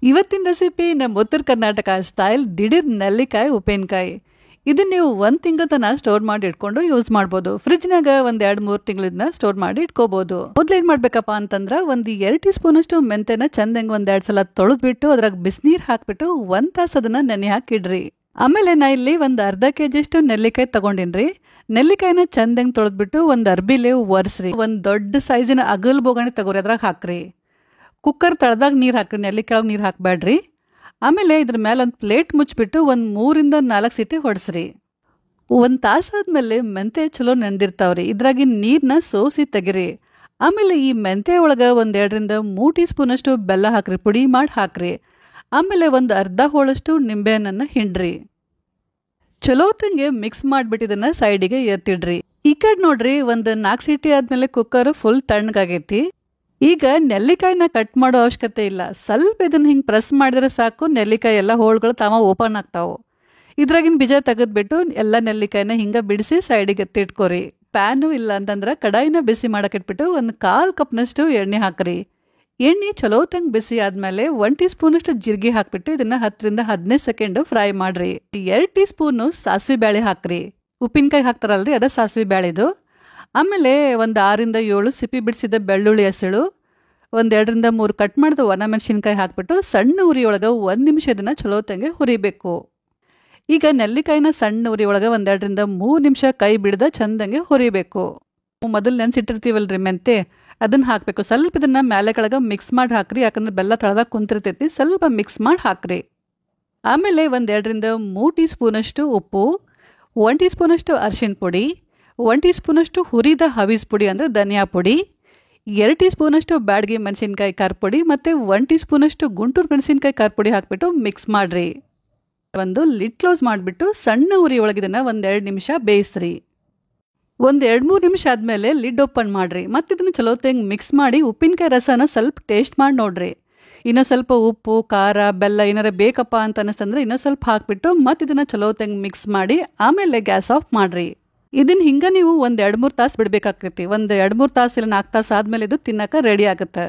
ಇವತ್ತಿನ ರೆಸಿಪಿ ನಮ್ಮ ಉತ್ತರ ಕರ್ನಾಟಕ ಸ್ಟೈಲ್ ದಿಢೀರ್ ನೆಲ್ಲಿಕಾಯಿ ಉಪ್ಪಿನಕಾಯಿ. ಇದನ್ನ ನೀವು 1 ತಿಂಗಳ ತನಕ ಸ್ಟೋರ್ ಮಾಡಿ ಇಟ್ಕೊಂಡು ಯೂಸ್ ಮಾಡ್ಬೋದು. ಫ್ರಿಜ್ನಾಗ ಒಂದ್ 2-3 ತಿಂಗಳಿಂದ ಸ್ಟೋರ್ ಮಾಡಿ ಇಟ್ಕೋಬಹುದು. ಮೊದಲು ಏನ್ ಮಾಡ್ಬೇಕಪ್ಪ ಅಂತಂದ್ರ 2 ಟೀ ಸ್ಪೂನ್ ಅಷ್ಟು ಮೆಂತೆನ ಚಂದಂಗ್ 2 ಸಲ ತೊಳೆದ್ಬಿಟ್ಟು ಅದ್ರಾಗ ಬಿಸಿನೀರ್ ಹಾಕ್ಬಿಟ್ಟು 1 ತಾಸು ಅದನ್ನ ನೆನೆ ಹಾಕಿಡ್ರಿ. ಆಮೇಲೆ ನಾ ಇಲ್ಲಿ ಒಂದು ಅರ್ಧ ಕೆಜಿಷ್ಟು ನೆಲ್ಲಿಕಾಯಿ ತಗೊಂಡಿನ್ರಿ. ನೆಲ್ಲಿಕಾಯಿನ ಚಂದಂಗ್ ತೊಳೆದ್ಬಿಟ್ಟು ಒಂದ್ ಅರ್ಬಿಲೆ ಒರೆಸ್ರಿ. ಒಂದ್ ದೊಡ್ಡ ಸೈಜಿನ ಅಗಲ್ ಬೋಗಣಿ ತಗೋರಿ, ಅದ್ರಾಗ ಹಾಕ್ರಿ. ಕುಕ್ಕರ್ ತಳದಾಗ ನೀರು ಹಾಕ್ರಿ, ನೆಲ್ಲಿ ಕೆಳಗೆ ನೀರು ಹಾಕಬೇಡ್ರಿ. ಆಮೇಲೆ ಇದ್ರ ಮೇಲೆ ಒಂದು ಪ್ಲೇಟ್ ಮುಚ್ಚಿಬಿಟ್ಟು ಒಂದು 3-4 ಸೀಟಿ ಹೊಡೆಸ್ರಿ. 1 ತಾಸಾದ್ಮೇಲೆ ಮೆಂತೆ ಚಲೋ ನೆಂದಿರ್ತಾವ್ರಿ. ಇದ್ರಾಗಿನ ನೀರನ್ನ ಸೋಸಿ ತೆಗಿರಿ. ಆಮೇಲೆ ಈ ಮೆಂತೆ ಒಳಗೆ 1-2-3 ಟೀ ಸ್ಪೂನ್ ಅಷ್ಟು ಬೆಲ್ಲ ಹಾಕ್ರಿ, ಪುಡಿ ಮಾಡಿ ಹಾಕ್ರಿ. ಆಮೇಲೆ ಒಂದು ಅರ್ಧ ಹೋಳಷ್ಟು ನಿಂಬೆಹಣ್ಣನ್ನು ಹಿಂಡ್ರಿ. ಚಲೋ ತಂಗೆ ಮಿಕ್ಸ್ ಮಾಡಿಬಿಟ್ಟಿದನ್ನ ಸೈಡಿಗೆ ಎತ್ತಿಡ್ರಿ. ಈ ಕಡೆ ನೋಡ್ರಿ, ಒಂದು 4 ಸೀಟಿ ಆದ್ಮೇಲೆ ಕುಕ್ಕರ್ ಫುಲ್ ತಣ್ಣಗಾಗೈತಿ. ಈಗ ನೆಲ್ಲಿಕಾಯಿನ ಕಟ್ ಮಾಡೋ ಅವಶ್ಯಕತೆ ಇಲ್ಲ. ಸ್ವಲ್ಪ ಇದನ್ನ ಹಿಂಗೆ ಪ್ರೆಸ್ ಮಾಡಿದ್ರೆ ಸಾಕು, ನೆಲ್ಲಿಕಾಯಿ ಎಲ್ಲ ಹೋಳ್ಗಳು ತಾವ ಓಪನ್ ಆಗ್ತಾವು. ಇದ್ರಾಗಿನ ಬೀಜ ತೆಗೆದ್ಬಿಟ್ಟು ಎಲ್ಲ ನೆಲ್ಲಿಕಾಯಿನ ಹಿಂಗೆ ಬಿಡಿಸಿ ಸೈಡಿಗೆ ಎತ್ತಿಟ್ಕೋರಿ. ಪ್ಯಾನು ಇಲ್ಲ ಅಂತಂದ್ರೆ ಕಡಾಯಿನ ಬಿಸಿ ಮಾಡಕ್ಕಿಟ್ಬಿಟ್ಟು ಒಂದು 1/4 ಕಪ್ನಷ್ಟು ಎಣ್ಣೆ ಹಾಕ್ರಿ. ಎಣ್ಣೆ ಚಲೋ ತಂಗ್ ಬಿಸಿ ಆದ್ಮೇಲೆ 1 ಟೀ ಸ್ಪೂನ್ ಅಷ್ಟು ಜೀರಿಗೆ ಹಾಕ್ಬಿಟ್ಟು ಇದನ್ನ 10-15 ಸೆಕೆಂಡ್ ಫ್ರೈ ಮಾಡ್ರಿ. 2 ಟೀ ಸ್ಪೂನು ಸಾಸಿವೆ ಬೇಳೆ ಹಾಕ್ರಿ. ಉಪ್ಪಿನಕಾಯಿ ಹಾಕ್ತಾರಲ್ರಿ, ಅದ ಸಾಸಿವೆ ಬೇಳೆದು. ಆಮೇಲೆ ಒಂದು 6-7 ಸಿಪ್ಪಿ ಬಿಡಿಸಿದ ಬೆಳ್ಳುಳ್ಳಿ ಹೆಸಳು, 1-2-3 ಕಟ್ ಮಾಡಿದ ಒಣಮೆಣಸಿನ್ಕಾಯಿ ಹಾಕ್ಬಿಟ್ಟು ಸಣ್ಣ ಉರಿ ಒಳಗೆ 1 ನಿಮಿಷ ಇದನ್ನ ಚಲೋ ತಂಗೆ ಹುರಿಬೇಕು. ಈಗ ನೆಲ್ಲಿಕಾಯಿನ ಸಣ್ಣ ಉರಿ ಒಳಗೆ 1-2-3 ನಿಮಿಷ ಕೈ ಬಿಡದ ಚಂದಂಗೆ ಹುರಿಬೇಕು. ಮೊದಲು ನೆನ್ಸಿಟ್ಟಿರ್ತೀವಲ್ರಿ ಮೆಂತೆ, ಅದನ್ನ ಹಾಕ್ಬೇಕು. ಸ್ವಲ್ಪ ಇದನ್ನ ಮೇಲೆ ಕೆಳಗೆ ಮಿಕ್ಸ್ ಮಾಡಿ ಹಾಕ್ರಿ, ಯಾಕಂದ್ರೆ ಬೆಲ್ಲ ತಳದಾಗ ಕುಂತಿರ್ತೈತಿ. ಸ್ವಲ್ಪ ಮಿಕ್ಸ್ ಮಾಡಿ ಹಾಕ್ರಿ. ಆಮೇಲೆ 1-2-3 ಟೀ ಸ್ಪೂನ್ ಅಷ್ಟು ಉಪ್ಪು, 1 ಟೀ ಸ್ಪೂನ್ ಅಷ್ಟು ಅರಿಶಿನ ಪುಡಿ, 1 ಟೀ ಸ್ಪೂನ್ ಅಷ್ಟು ಹುರಿದ ಹವೀಸ್ ಪುಡಿ ಅಂದ್ರೆ ಧನಿಯಾ ಪುಡಿ, 2 ಟೀ ಸ್ಪೂನ್ ಅಷ್ಟು ಬ್ಯಾಡಗಿ ಮೆಣಸಿನ್ಕಾಯಿ ಖಾರ ಪುಡಿ ಮತ್ತೆ 1 ಟೀ ಸ್ಪೂನ್ ಅಷ್ಟು ಗುಂಟೂರು ಮೆಣಸಿನ್ಕಾಯಿ ಖಾರ ಪುಡಿ ಹಾಕ್ಬಿಟ್ಟು ಮಿಕ್ಸ್ ಮಾಡ್ರಿ. ಒಂದು ಲಿಡ್ ಕ್ಲೋಸ್ ಮಾಡಿಬಿಟ್ಟು ಸಣ್ಣ ಉರಿ ಒಳಗಿದನ್ನ 1-2 ನಿಮಿಷ ಬೇಯಿಸ್ರಿ. 1-2-3 ನಿಮಿಷ ಆದ್ಮೇಲೆ ಲಿಡ್ ಓಪನ್ ಮಾಡ್ರಿ. ಮತ್ತೆ ಇದನ್ನ ಚಲೋ ತಂಗ್ ಮಿಕ್ಸ್ ಮಾಡಿ ಉಪ್ಪಿನಕಾಯಿ ರಸನ ಸ್ವಲ್ಪ ಟೇಸ್ಟ್ ಮಾಡಿ ನೋಡ್ರಿ. ಇನ್ನೂ ಸ್ವಲ್ಪ ಉಪ್ಪು, ಖಾರ, ಬೆಲ್ಲ ಏನಾರ ಬೇಕಪ್ಪ ಅಂತ ಅನಿಸ್ತಂದ್ರೆ ಇನ್ನೂ ಸ್ವಲ್ಪ ಹಾಕ್ಬಿಟ್ಟು ಮತ್ತೆ ಇದನ್ನ ಚಲೋ ತಂಗ್ ಮಿಕ್ಸ್ ಮಾಡಿ ಆಮೇಲೆ ಗ್ಯಾಸ್ ಆಫ್ ಮಾಡ್ರಿ. ಇದನ್ನ ಹಿಂಗ ನೀವು 1-2-3 ತಾಸು ಬಿಡ್ಬೇಕಾಗ್ತೈತಿ. 1-2-3 ತಾಸು ಇಲ್ಲ 4 ತಾಸು ಆದ್ಮೇಲೆ ಇದು ತಿನ್ನಕ ರೆಡಿ ಆಗುತ್ತೆ.